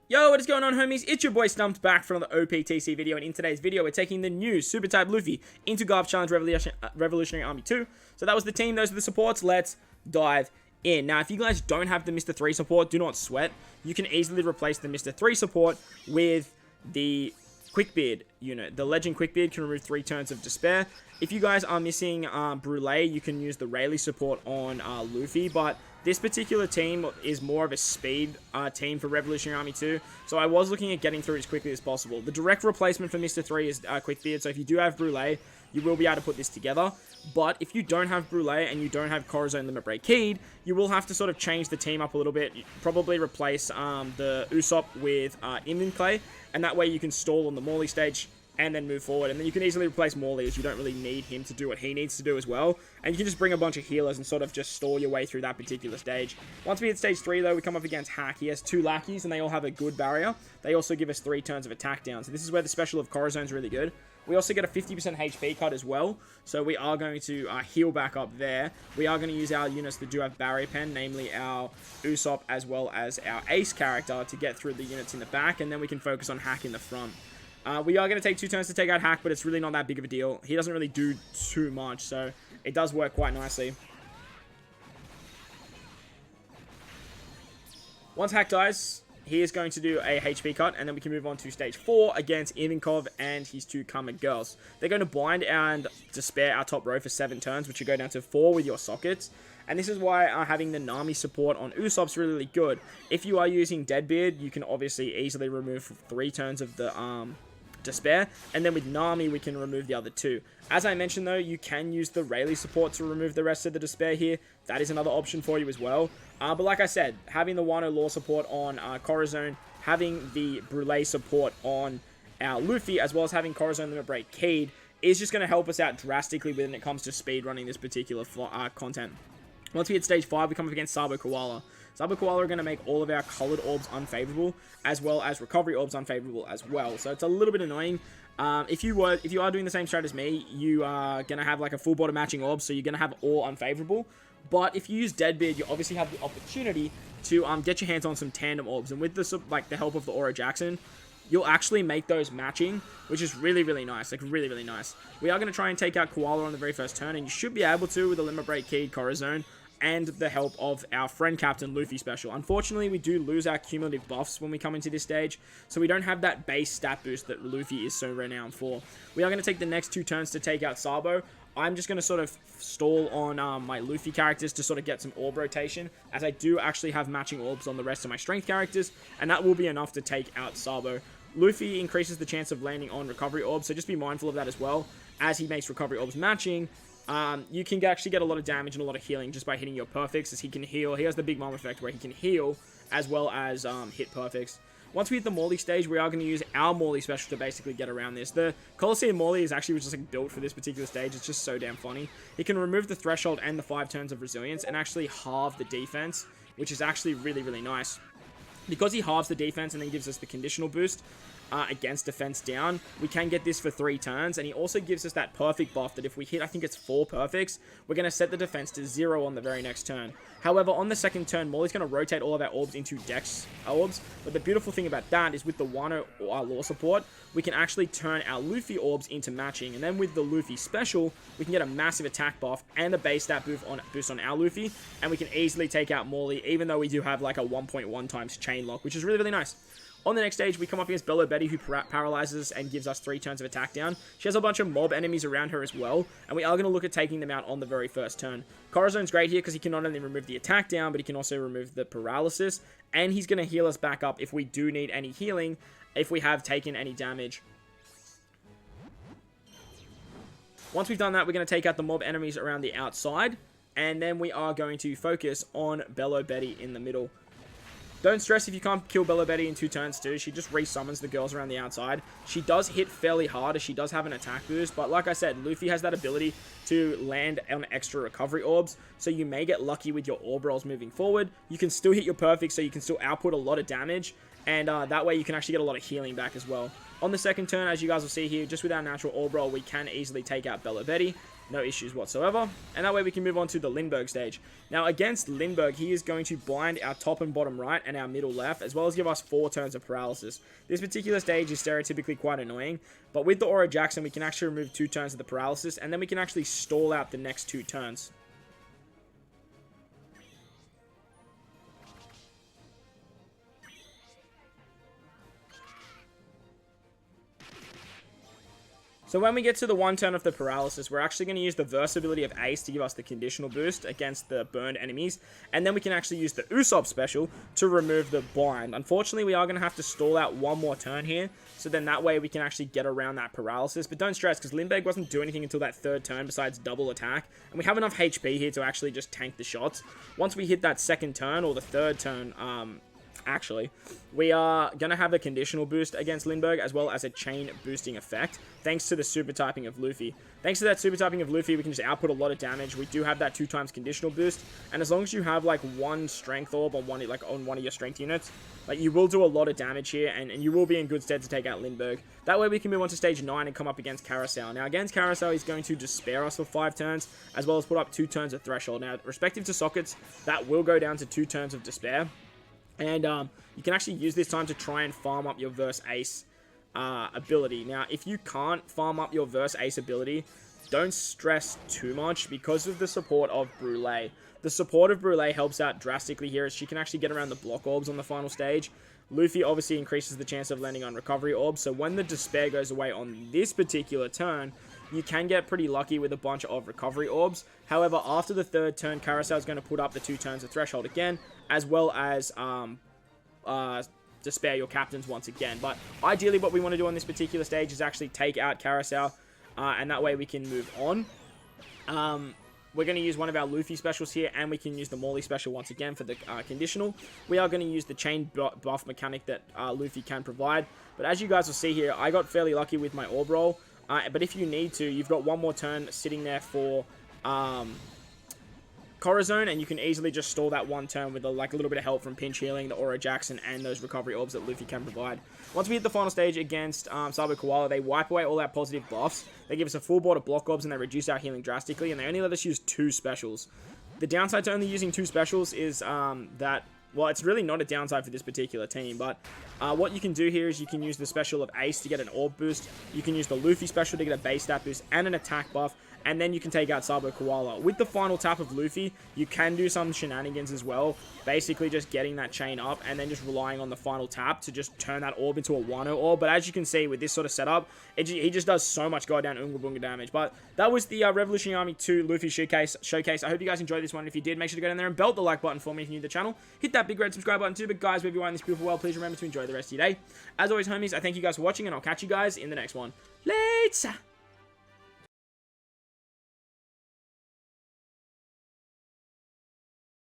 Yo, what is going on, homies? It's your boy Stumped back from the OPTC video, and in today's video, we're taking the new Super Type Luffy into Garp Challenge Revolutionary Army 2. So that was the team, those are the supports. Let's dive in. Now, if you guys don't have the Mr. 3 support, do not sweat. You can easily replace the Mr. 3 support with the Quickbeard unit. The Legend Quickbeard can remove 3 turns of Despair. If you guys are missing Brule, you can use the Rayleigh support on Luffy, but this particular team is more of a speed team for Revolutionary Army 2, so I was looking at getting through as quickly as possible. The direct replacement for Mr. 3 is Quickbeard, so if you do have Brule, you will be able to put this together. But if you don't have Brule and you don't have Corazon Limit Break keyed, you will have to sort of change the team up a little bit. Probably replace the Usopp with Inman Clay, and that way you can stall on the Morley stage and then move forward. And then you can easily replace Morley, as you don't really need him to do what he needs to do as well. And you can just bring a bunch of healers and sort of just stall your way through that particular stage. Once we hit stage 3, though, we come up against Hack. He has 2 lackeys, and they all have a good barrier. They also give us 3 turns of attack down. So this is where the special of Corazon is really good. We also get a 50% HP cut as well, so we are going to heal back up there. We are going to use our units that do have Barrier Pen, namely our Usopp as well as our Ace character, to get through the units in the back, and then we can focus on Hack in the front. We are going to take 2 turns to take out Hack, but it's really not that big of a deal. He doesn't really do too much, so it does work quite nicely. Once Hack dies, he is going to do a HP cut, and then we can move on to stage 4 against Ivankov and his 2 Karma girls. They're going to blind and despair our top row for 7 turns, which will go down to 4 with your sockets. And this is why having the Nami support on Usopp's really good. If you are using Deadbeard, you can obviously easily remove 3 turns of the Despair, and then with Nami we can remove the other 2. As I mentioned though, you can use the Rayleigh support to remove the rest of the Despair here. That is another option for you as well. But like I said, having the Wano Law support on Corazon, having the Brule support on our Luffy, as well as having Corazon Limit Break keyed, is just going to help us out drastically when it comes to speed running this particular content. Once we hit stage 5, we come up against Sabo Koala. Sabo Koala are going to make all of our colored orbs unfavorable, as well as recovery orbs unfavorable as well. So it's a little bit annoying. If you are doing the same strat as me, you are going to have like a full board of matching orbs, so you're going to have all unfavorable. But if you use Deadbeard, you obviously have the opportunity to get your hands on some tandem orbs, and with the help of the Aura Jackson, you'll actually make those matching, which is really, really nice. Like, really, really nice. We are going to try and take out Koala on the very first turn, and you should be able to with the Limit Break keyed Corazon and the help of our friend Captain Luffy special. Unfortunately, we do lose our cumulative buffs when we come into this stage, so we don't have that base stat boost that Luffy is so renowned for. We are going to take the next 2 turns to take out Sabo. I'm just going to sort of stall on my Luffy characters to sort of get some orb rotation, as I do actually have matching orbs on the rest of my strength characters, and that will be enough to take out Sabo. Luffy increases the chance of landing on recovery orbs, so just be mindful of that as well. As he makes recovery orbs matching, you can actually get a lot of damage and a lot of healing just by hitting your perfects, as he can heal. He has the Big Mom effect where he can heal as well as hit perfects. Once we hit the Morley stage, we are going to use our Morley special to basically get around this. The Colosseum Morley is actually just like built for this particular stage. It's just so damn funny. He can remove the threshold and the 5 turns of resilience and actually halve the defense, which is actually really, really nice. Because he halves the defense and then gives us the conditional boost against defense down, we can get this for 3 turns, and he also gives us that perfect buff that if we hit, I think it's 4 perfects, we're going to set the defense to 0 on the very next turn. However, on the second turn, Morley's going to rotate all of our orbs into Dex orbs, but the beautiful thing about that is with the Wano Law support, we can actually turn our Luffy orbs into matching, and then with the Luffy special, we can get a massive attack buff and a base stat boost on our Luffy, and we can easily take out Morley, even though we do have like a 1.1 times chain lock, which is really, really nice. On the next stage, we come up against Bello Betty, who paralyzes and gives us 3 turns of attack down. She has a bunch of mob enemies around her as well, and we are going to look at taking them out on the very first turn. Corazon's great here because he can not only remove the attack down, but he can also remove the paralysis, and he's going to heal us back up if we do need any healing, if we have taken any damage. Once we've done that, we're going to take out the mob enemies around the outside, and then we are going to focus on Bello Betty in the middle. Don't stress if you can't kill Bello Betty in 2 turns too. She just resummons the girls around the outside. She does hit fairly hard as she does have an attack boost, but like I said, Luffy has that ability to land on extra recovery orbs, so you may get lucky with your orb rolls moving forward. You can still hit your perfect, so you can still output a lot of damage, and that way you can actually get a lot of healing back as well. On the second turn, as you guys will see here, just with our natural orb roll, we can easily take out Bello Betty. No issues whatsoever. And that way we can move on to the Lindbergh stage. Now against Lindbergh, he is going to blind our top and bottom right and our middle left, as well as give us 4 turns of paralysis. This particular stage is stereotypically quite annoying, but with the Aura Jackson, we can actually remove 2 turns of the paralysis, and then we can actually stall out the next 2 turns. So when we get to the 1 turn of the paralysis, we're actually going to use the versatility of Ace to give us the conditional boost against the burned enemies. And then we can actually use the Usopp special to remove the blind. Unfortunately, we are going to have to stall out 1 more turn here. So then that way we can actually get around that paralysis. But don't stress, because Lindbergh wasn't doing anything until that 3rd turn besides double attack. And we have enough HP here to actually just tank the shots. Once we hit that 2nd turn, or the 3rd turn, actually, we are going to have a conditional boost against Lindbergh, as well as a chain boosting effect, thanks to the super typing of Luffy. Thanks to that super typing of Luffy, we can just output a lot of damage. We do have that 2 times conditional boost, and as long as you have like 1 strength orb on one of your strength units, like, you will do a lot of damage here, and you will be in good stead to take out Lindbergh. That way we can move on to stage 9 and come up against Carousel. Now against Carousel, he's going to despair us for 5 turns, as well as put up 2 turns of threshold. Now respective to sockets, that will go down to 2 turns of despair. And you can actually use this time to try and farm up your Verse Ace ability. Now, if you can't farm up your Verse Ace ability, don't stress too much because of the support of Brûlée. The support of Brûlée helps out drastically here, as she can actually get around the block orbs on the final stage. Luffy obviously increases the chance of landing on recovery orbs, so when the despair goes away on this particular turn, you can get pretty lucky with a bunch of recovery orbs. However, after the 3rd turn, Carousel is going to put up the 2 turns of threshold again, as well as despair your captains once again. But ideally what we want to do on this particular stage is actually take out Carousel, and that way we can move on. We're going to use one of our Luffy specials here, and we can use the Morley special once again for the conditional. We are going to use the chain buff mechanic that Luffy can provide. But as you guys will see here, I got fairly lucky with my orb roll. But if you need to, you've got 1 more turn sitting there for Corazon, and you can easily just stall that 1 turn with a little bit of help from pinch healing, the Aura Jackson, and those recovery orbs that Luffy can provide. Once we hit the final stage against Sabo Koala, they wipe away all our positive buffs. They give us a full board of block orbs, and they reduce our healing drastically, and they only let us use 2 specials. The downside to only using 2 specials is that, well, it's really not a downside for this particular team, but what you can do here is you can use the special of Ace to get an orb boost. You can use the Luffy special to get a base stat boost and an attack buff, and then you can take out Sabo Koala. With the final tap of Luffy, you can do some shenanigans as well, basically just getting that chain up and then just relying on the final tap to just turn that orb into a Wano orb. But as you can see with this sort of setup, he just does so much goddamn Unga Bunga damage. But that was the Revolutionary Army 2 Luffy showcase. I hope you guys enjoyed this one. If you did, make sure to go down there and belt the like button for me if you're new to the channel. Hit that big red subscribe button too. But guys, wherever you are in this beautiful world, please remember to enjoy the rest of your day. As always, homies, I thank you guys for watching, and I'll catch you guys in the next one. Later!